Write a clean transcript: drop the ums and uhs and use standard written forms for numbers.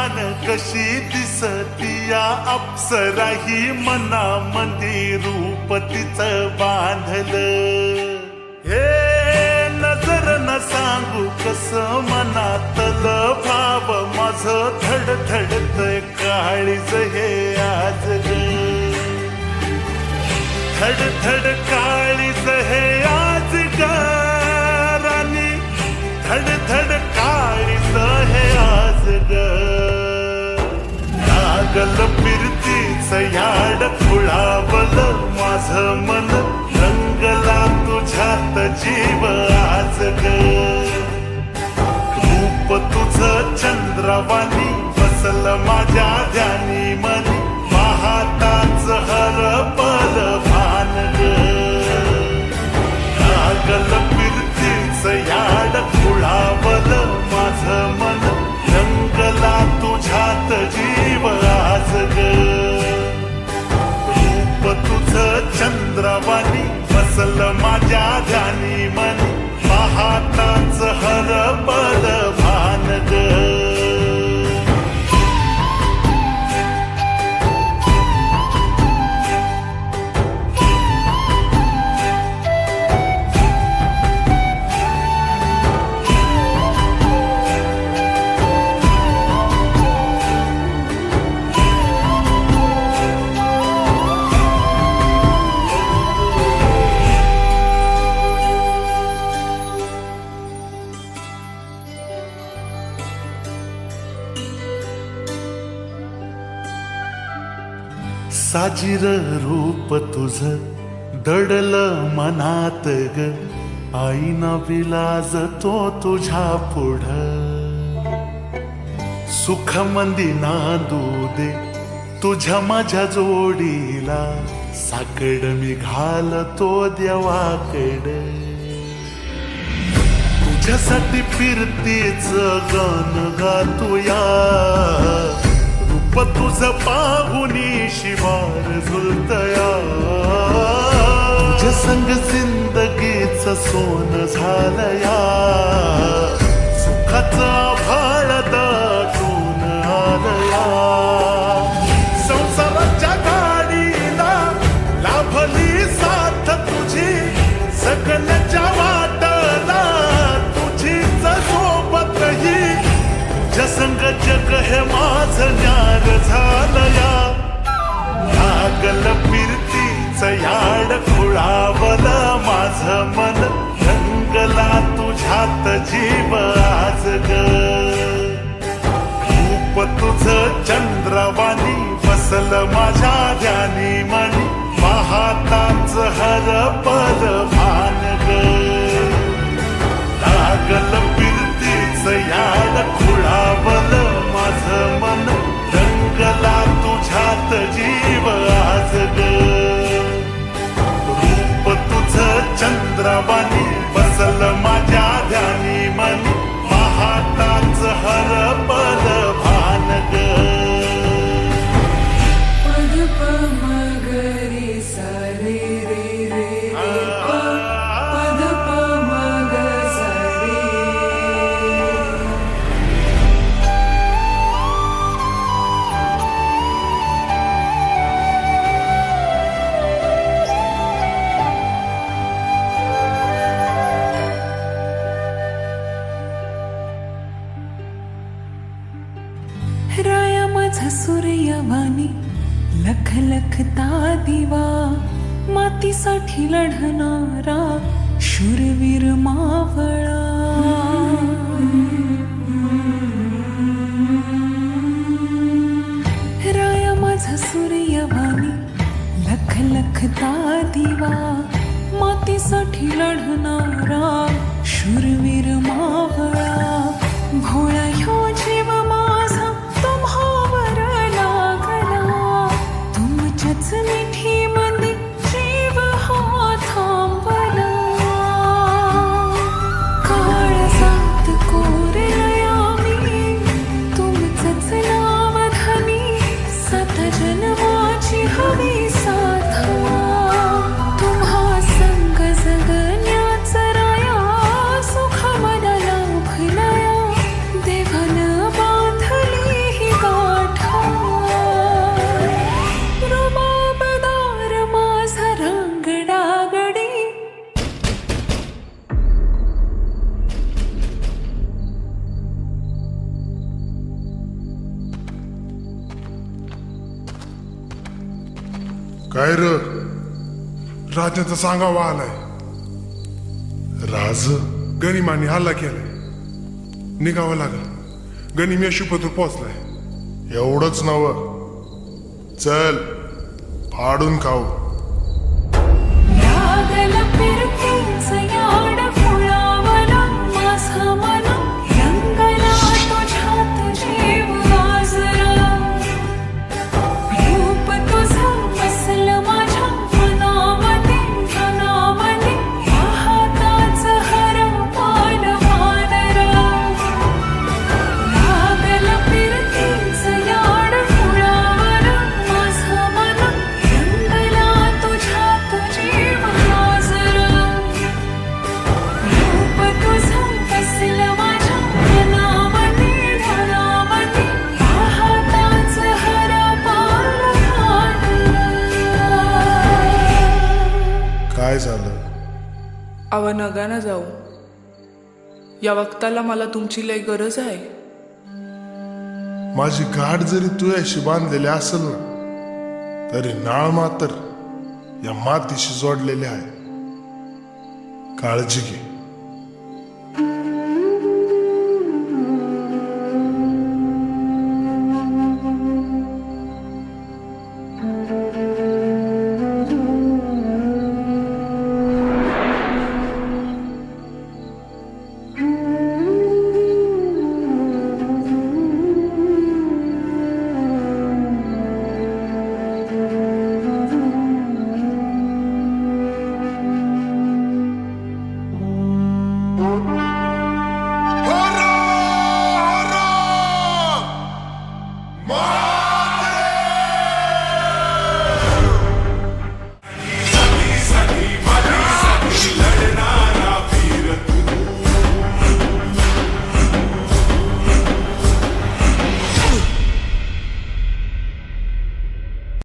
छान कशी दिसतीया अप्सरा ही मनामंदी रूप तिचं बांधलं. हे नजर न सांगू कसं मनातलं भाव माझं धडधडतंय काळीज हे आज ग. धडधड काळीज हे आज ग राणी, धडधड काळीज हे आज ग. लागल फिरतीच याड खुळावलं माझं मन, रंगला तुझ्यात जीव आज ग. रूप तुझं चंद्रवाणी बसलं माझ्या ध्यानी मनी, पाहताच हरपल भान ग. लागल फिरतीच याड खुळावलं माझं मन, रंगला तुझ्यात जीव आज ग. रूप तुझं चंद्रवाणी बसलं माझ्या ध्यानी मनी, पाहताच हरपल भान ग. साजीर रूप तुझं दडलं मनात ग, आईना विलाज तो तुझ्या पुढं. सुख मंदी नांदू दे तुझ्या माझ्या जोडीला, साकड मी घालतो देवाकड. तुझ्यासाठी फिरतीच गान गातोया, रूप तुझं पाहुनी शिवार झुलतया. तुझ्या संग जिंदगीच सोन झालया, सुखाचा भाळ दाटून आलया. संसाराच्या गाडीला लाभली साथ तुझी, सगळ्याच्या वाटला तुझीच सोबतही. तुझ्या संग जग हे माझं न्यार झालया. लागल फिरतीच याड खुळावलं माझं मन, रंगला तुझ्यात जीव आज ग. रूप तुझं चंद्रवाणी बसलं माझ्या ध्यानी मनी, पाहताच हरपल भान ग. लागल फिरतीच याड खुळावलं माझं मन, रंगला तुझ्यात जीव आज ग. रूप तुझं चंद्रवाणी बसलं माझ्या ध्यानी मनी, पाहताच हरपल भान ग. पद प म ग रे सा रे रे रे रे प, पद प म ग सा रे. राया माझा सूर्यवाणी लख लखता दिवा, मातीसाठी लढणारा शूरवीर मावळा. राया माझा सूर्यवाणी लख लखता दिवा, मातीसाठी लढणारा शूरवीर मावळा. भोळा ह्यो जीव माझा तुम्हावर लागला, तुमच्याच मिठी मध्ये जीव हा थांबला. काय र राजाचा सांगावा आलाय. राज गनिमाने हल्ला केलाय. निघावं लागल. गनिम यशोपतूर पोहोचलाय. एवढंच नव, चल फाडून खाऊ. लागल फिरतीच याड फुलावला माझं मन, रंगला तुझ्यात जीव गाजरा. रूप तुझं बसलं माझ्या मनामध्ये, मनामध्ये पाहताच हरपाल वानरा. लागल फिरतीच याड फुलावला माझं मन, रंगला तुझ्यात जीव गाजरा. रूप तुझं बसलं माझ्या मनामध्ये, मनामध्ये पाहताच हरपाल वानरा. काय झालं? अव नगा ना जाऊ. या वक्ताला मला तुमची लय गरज आहे. माझी गाठ जरी तुझ्याशी बांधलेली असेल ना, तरी नाळ मात्र या मातीशी जोडलेली आहे. काळजी घे.